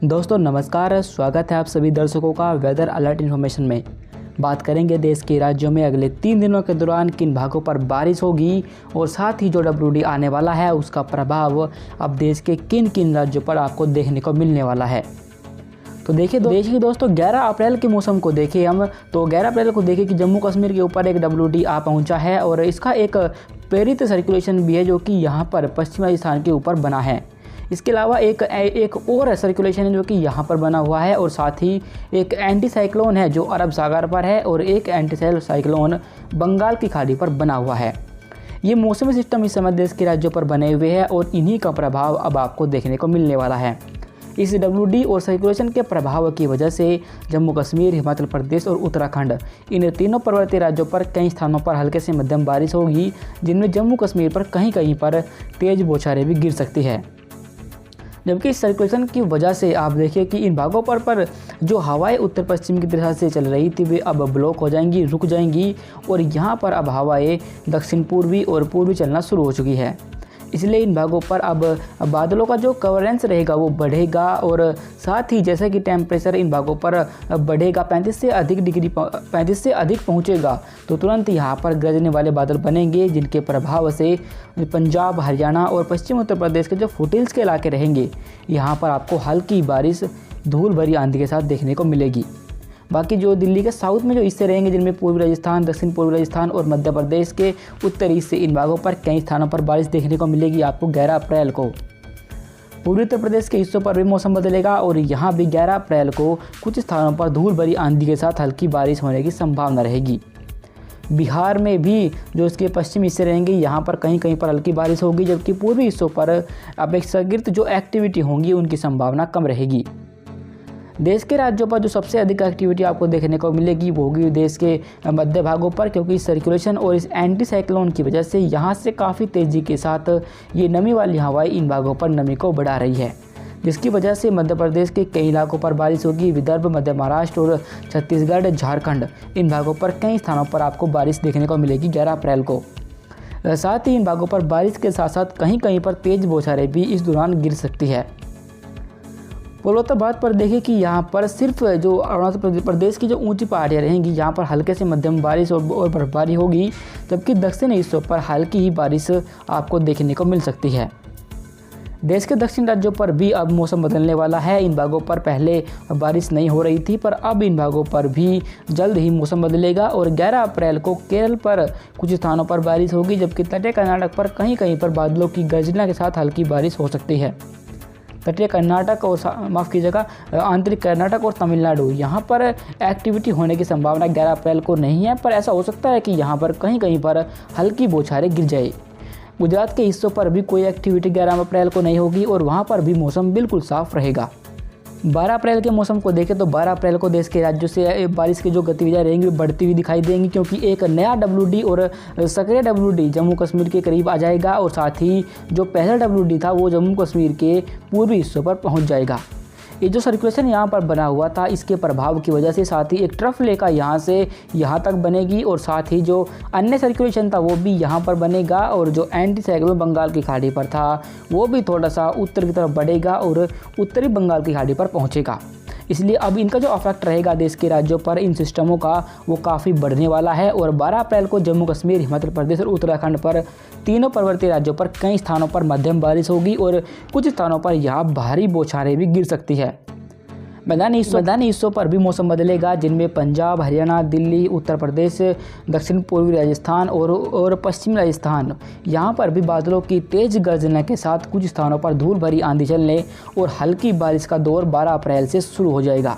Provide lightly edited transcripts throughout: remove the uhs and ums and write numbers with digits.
दोस्तों नमस्कार, स्वागत है आप सभी दर्शकों का वेदर अलर्ट इन्फॉर्मेशन में। बात करेंगे देश के राज्यों में अगले 3 दिनों के दौरान किन भागों पर बारिश होगी और साथ ही जो WD आने वाला है उसका प्रभाव अब देश के किन किन राज्यों पर आपको देखने को मिलने वाला है। तो देखिए दोस्तों 11 अप्रैल के मौसम को देखें हम, तो 11 अप्रैल को देखें कि जम्मू कश्मीर के ऊपर एक WD आ पहुंचा है और इसका एक प्रेरित सर्कुलेशन भी है जो कि यहाँ पर पश्चिमी राजस्थान के ऊपर बना है। इसके अलावा एक और सर्कुलेशन है जो कि यहाँ पर बना हुआ है और साथ ही एक एंटी साइक्लोन है जो अरब सागर पर है और एक एंटी साइक्लोन बंगाल की खाड़ी पर बना हुआ है। ये मौसमी सिस्टम इस समय देश के राज्यों पर बने हुए हैं और इन्हीं का प्रभाव अब आपको देखने को मिलने वाला है। इस WD और सर्कुलेशन के प्रभाव की वजह से जम्मू कश्मीर, हिमाचल प्रदेश और उत्तराखंड इन तीनों पर्वतीय राज्यों पर कई स्थानों पर हल्के से मध्यम बारिश होगी, जिनमें जम्मू कश्मीर पर कहीं कहीं पर तेज़ बौछारें भी गिर सकती है। जबकि इस सर्कुलेशन की वजह से आप देखिए कि इन भागों पर जो हवाएं उत्तर पश्चिम की दिशा से चल रही थी वे अब ब्लॉक हो जाएंगी, रुक जाएंगी और यहाँ पर अब हवाएं दक्षिण पूर्वी और पूर्वी चलना शुरू हो चुकी है। इसलिए इन भागों पर अब बादलों का जो कवरेंस रहेगा वो बढ़ेगा और साथ ही जैसे कि टेम्परेचर इन भागों पर बढ़ेगा 35 से अधिक पहुंचेगा, तो तुरंत यहाँ पर गरजने वाले बादल बनेंगे, जिनके प्रभाव से पंजाब, हरियाणा और पश्चिम उत्तर प्रदेश के जो फुटहिल्स के इलाके रहेंगे यहाँ पर आपको हल्की बारिश धूल भरी आंधी के साथ देखने को मिलेगी। बाकी जो दिल्ली के साउथ में जो हिस्से रहेंगे जिनमें पूर्वी राजस्थान, दक्षिण पूर्वी राजस्थान और मध्य प्रदेश के उत्तरी हिस्से, इन भागों पर कई स्थानों पर बारिश देखने को मिलेगी आपको 11 अप्रैल को। पूर्वी उत्तर प्रदेश के हिस्सों पर भी मौसम बदलेगा और यहाँ भी 11 अप्रैल को कुछ स्थानों पर धूल भरी आंधी के साथ हल्की बारिश होने की संभावना रहेगी। बिहार में भी जो इसके पश्चिमी हिस्से रहेंगे यहाँ पर कहीं कहीं पर हल्की बारिश होगी, जबकि पूर्वी हिस्सों पर अपेक्षाकृत जो एक्टिविटी होंगी उनकी संभावना कम रहेगी। देश के राज्यों पर जो सबसे अधिक एक्टिविटी आपको देखने को मिलेगी वो होगी देश के मध्य भागों पर, क्योंकि इस सर्कुलेशन और इस एंटी साइक्लोन की वजह से यहाँ से काफ़ी तेज़ी के साथ ये नमी वाली हवाएं इन भागों पर नमी को बढ़ा रही है, जिसकी वजह से मध्य प्रदेश के कई इलाकों पर बारिश होगी। विदर्भ, मध्य महाराष्ट्र और छत्तीसगढ़, झारखंड इन भागों पर कई स्थानों पर आपको बारिश देखने को मिलेगी 11 अप्रैल को। साथ ही इन भागों पर बारिश के साथ साथ कहीं कहीं पर तेज़ बौछारें भी इस दौरान गिर सकती है। पूर्वोत्तर भारत पर देखें कि यहाँ पर सिर्फ जो अरुणाचल प्रदेश की जो ऊंची पहाड़ियाँ रहेंगी यहाँ पर हल्के से मध्यम बारिश और बर्फबारी होगी, जबकि दक्षिणी हिस्सों पर हल्की ही बारिश आपको देखने को मिल सकती है। देश के दक्षिण राज्यों पर भी अब मौसम बदलने वाला है। इन भागों पर पहले बारिश नहीं हो रही थी, पर अब इन भागों पर भी जल्द ही मौसम बदलेगा और 11 अप्रैल को केरल पर कुछ स्थानों पर बारिश होगी, जबकि तटीय कर्नाटक पर कहीं कहीं पर बादलों की गर्जना के साथ हल्की बारिश हो सकती है। तटीय कर्नाटक और माफ़ कीजिएगा आंतरिक कर्नाटक और तमिलनाडु यहाँ पर एक्टिविटी होने की संभावना 11 अप्रैल को नहीं है, पर ऐसा हो सकता है कि यहाँ पर कहीं कहीं पर हल्की बौछारें गिर जाए। गुजरात के हिस्सों पर भी कोई एक्टिविटी 11 अप्रैल को नहीं होगी और वहाँ पर भी मौसम बिल्कुल साफ रहेगा। 12 अप्रैल के मौसम को देखें तो 12 अप्रैल को देश के राज्यों से बारिश की जो गतिविधियाँ रहेंगी वो बढ़ती हुई दिखाई देंगी, क्योंकि एक नया WD और सक्रिय WD जम्मू कश्मीर के करीब आ जाएगा और साथ ही जो पहला WD था वो जम्मू कश्मीर के पूर्वी हिस्सों पर पहुंच जाएगा। ये जो सर्कुलेशन यहाँ पर बना हुआ था इसके प्रभाव की वजह से साथ ही एक ट्रफ लेखा यहाँ से यहाँ तक बनेगी और साथ ही जो अन्य सर्कुलेशन था वो भी यहाँ पर बनेगा और जो एंटी साइक्लोन बंगाल की खाड़ी पर था वो भी थोड़ा सा उत्तर की तरफ बढ़ेगा और उत्तरी बंगाल की खाड़ी पर पहुँचेगा। इसलिए अब इनका जो इफेक्ट रहेगा देश के राज्यों पर इन सिस्टमों का वो काफ़ी बढ़ने वाला है और 12 अप्रैल को जम्मू कश्मीर, हिमाचल प्रदेश और उत्तराखंड पर तीनों पर्वतीय राज्यों पर कई स्थानों पर मध्यम बारिश होगी और कुछ स्थानों पर यहाँ भारी बौछारें भी गिर सकती है। मैदानी हिस्सों पर भी मौसम बदलेगा, जिनमें पंजाब, हरियाणा, दिल्ली, उत्तर प्रदेश, दक्षिण पूर्वी राजस्थान और पश्चिमी राजस्थान यहाँ पर भी बादलों की तेज़ गर्जना के साथ कुछ स्थानों पर धूल भरी आंधी चलने और हल्की बारिश का दौर 12 अप्रैल से शुरू हो जाएगा।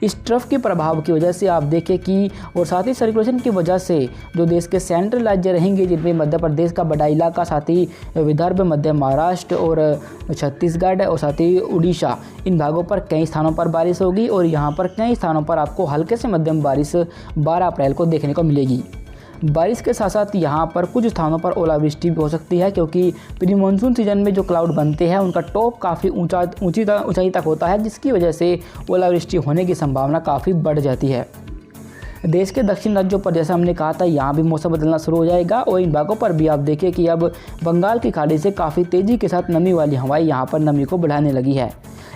इस ट्रफ के प्रभाव की वजह से आप देखें कि और साथ ही सर्कुलेशन की वजह से जो देश के सेंट्रल राज्य रहेंगे जिनमें मध्य प्रदेश का बड़ा इलाका, साथ ही विदर्भ, मध्य महाराष्ट्र और छत्तीसगढ़ और साथ ही उड़ीसा, इन भागों पर कई स्थानों पर बारिश होगी और यहाँ पर कई स्थानों पर आपको हल्के से मध्यम बारिश 12 अप्रैल को देखने को मिलेगी। बारिश के साथ साथ यहाँ पर कुछ स्थानों पर ओलावृष्टि भी हो सकती है, क्योंकि प्री मानसून सीजन में जो क्लाउड बनते हैं उनका टॉप काफ़ी ऊंचाई तक होता है, जिसकी वजह से ओलावृष्टि होने की संभावना काफ़ी बढ़ जाती है। देश के दक्षिण राज्यों पर जैसा हमने कहा था यहाँ भी मौसम बदलना शुरू हो जाएगा और इन भागों पर भी आप देखिए कि अब बंगाल की खाड़ी से काफ़ी तेज़ी के साथ नमी वाली हवाएं यहाँ पर नमी को बढ़ाने लगी है।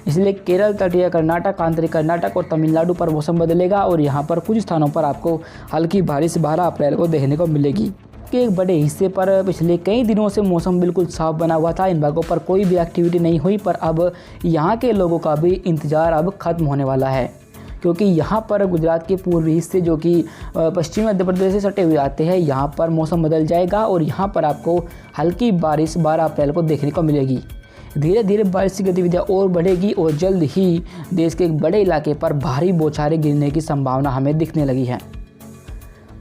इसलिए केरल, तटीय कर्नाटक, आंतरिक कर्नाटक और तमिलनाडु पर मौसम बदलेगा और यहाँ पर कुछ स्थानों पर आपको हल्की बारिश 12 अप्रैल को देखने को मिलेगी। के एक बड़े हिस्से पर पिछले कई दिनों से मौसम बिल्कुल साफ बना हुआ था, इन भागों पर कोई भी एक्टिविटी नहीं हुई, पर अब यहाँ के लोगों का भी इंतज़ार अब खत्म होने वाला है, क्योंकि यहाँ पर गुजरात के पूर्वी हिस्से जो कि पश्चिमी मध्य प्रदेश से सटे हुए आते हैं, यहाँ पर मौसम बदल जाएगा और यहाँ पर आपको हल्की बारिश 12 अप्रैल को देखने को मिलेगी। धीरे धीरे बारिश की गतिविधियाँ और बढ़ेगी और जल्द ही देश के एक बड़े इलाके पर भारी बौछारें गिरने की संभावना हमें दिखने लगी है।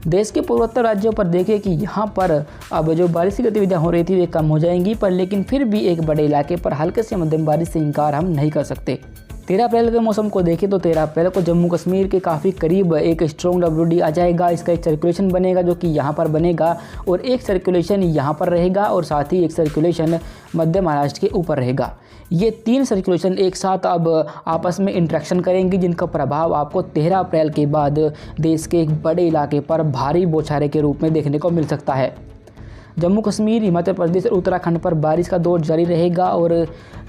देश के पूर्वोत्तर राज्यों पर देखें कि यहाँ पर अब जो बारिश की गतिविधियाँ हो रही थी वे कम हो जाएंगी, पर लेकिन फिर भी एक बड़े इलाके पर हल्के से मध्यम बारिश से इनकार हम नहीं कर सकते। 13 अप्रैल के मौसम को देखें तो 13 अप्रैल को जम्मू कश्मीर के काफ़ी करीब एक स्ट्रॉन्ग WD आ जाएगा। इसका एक सर्कुलेशन बनेगा जो कि यहाँ पर बनेगा और एक सर्कुलेशन यहाँ पर रहेगा और साथ ही एक सर्कुलेशन मध्य महाराष्ट्र के ऊपर रहेगा। ये 3 सर्कुलेशन एक साथ अब आपस में इंटरेक्शन करेंगी, जिनका प्रभाव आपको 13 अप्रैल के बाद देश के एक बड़े इलाके पर भारी बौछारें के रूप में देखने को मिल सकता है। जम्मू कश्मीर, हिमाचल प्रदेश और उत्तराखंड पर बारिश का दौर जारी रहेगा और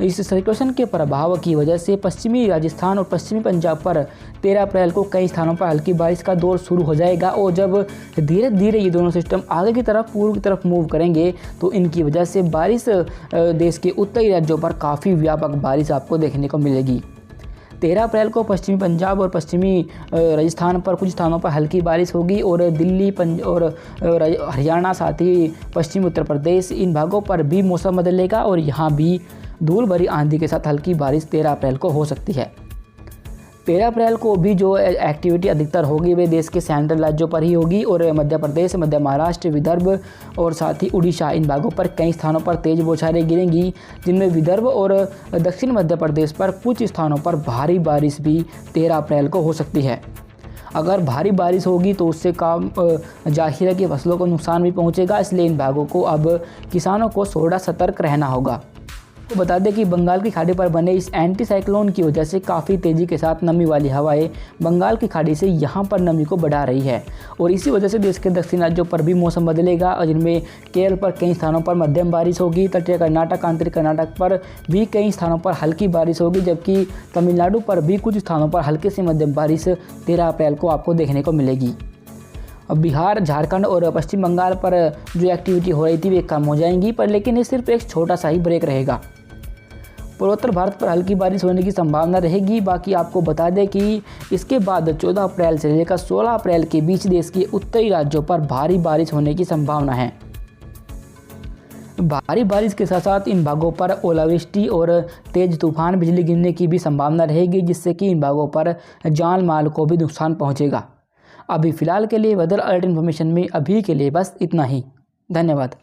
इस सर्कुलेशन के प्रभाव की वजह से पश्चिमी राजस्थान और पश्चिमी पंजाब पर 13 अप्रैल को कई स्थानों पर हल्की बारिश का दौर शुरू हो जाएगा और जब धीरे धीरे ये दोनों सिस्टम आगे की तरफ पूर्व की तरफ मूव करेंगे तो इनकी वजह से बारिश देश के उत्तरी राज्यों पर काफ़ी व्यापक बारिश आपको देखने को मिलेगी। 13 अप्रैल को पश्चिमी पंजाब और पश्चिमी राजस्थान पर कुछ स्थानों पर हल्की बारिश होगी और दिल्ली और हरियाणा, साथ ही पश्चिमी उत्तर प्रदेश, इन भागों पर भी मौसम बदलेगा और यहाँ भी धूल भरी आंधी के साथ हल्की बारिश 13 अप्रैल को हो सकती है। 13 अप्रैल को भी जो एक्टिविटी अधिकतर होगी वे देश के सेंट्रल राज्यों पर ही होगी और मध्य प्रदेश, मध्य महाराष्ट्र, विदर्भ और साथ ही उड़ीसा, इन भागों पर कई स्थानों पर तेज़ बौछारें गिरेंगी, जिनमें विदर्भ और दक्षिण मध्य प्रदेश पर कुछ स्थानों पर भारी बारिश भी 13 अप्रैल को हो सकती है। अगर भारी बारिश होगी तो उससे काम जाहिर है कि फसलों को नुकसान भी पहुँचेगा, इसलिए इन भागों को अब किसानों को थोड़ा सतर्क रहना होगा। तो बता दें कि बंगाल की खाड़ी पर बने इस एंटी साइक्लोन की वजह से काफ़ी तेज़ी के साथ नमी वाली हवाएं बंगाल की खाड़ी से यहाँ पर नमी को बढ़ा रही है और इसी वजह से देश के दक्षिण राज्यों पर भी मौसम बदलेगा और जिनमें केरल पर कई स्थानों पर मध्यम बारिश होगी, तटीय कर्नाटक, आंतरिक कर्नाटक पर भी कई स्थानों पर हल्की बारिश होगी, जबकि तमिलनाडु पर भी कुछ स्थानों पर हल्के से मध्यम बारिश 13 अप्रैल को आपको देखने को मिलेगी। अब बिहार, झारखंड और पश्चिम बंगाल पर जो एक्टिविटी हो रही थी वे कम हो जाएंगी, पर लेकिन ये सिर्फ एक छोटा सा ही ब्रेक रहेगा। पूर्वोत्तर भारत पर हल्की बारिश होने की संभावना रहेगी। बाकी आपको बता दें कि इसके बाद 14 अप्रैल से लेकर 16 अप्रैल के बीच देश के उत्तरी राज्यों पर भारी बारिश होने की संभावना है। भारी बारिश के साथ साथ इन भागों पर ओलावृष्टि और तेज तूफान, बिजली गिरने की भी संभावना रहेगी, जिससे कि इन भागों पर जान माल को भी नुकसान पहुंचेगा। अभी फ़िलहाल के लिए वेदर अलर्ट इन्फॉर्मेशन में अभी के लिए बस इतना ही। धन्यवाद।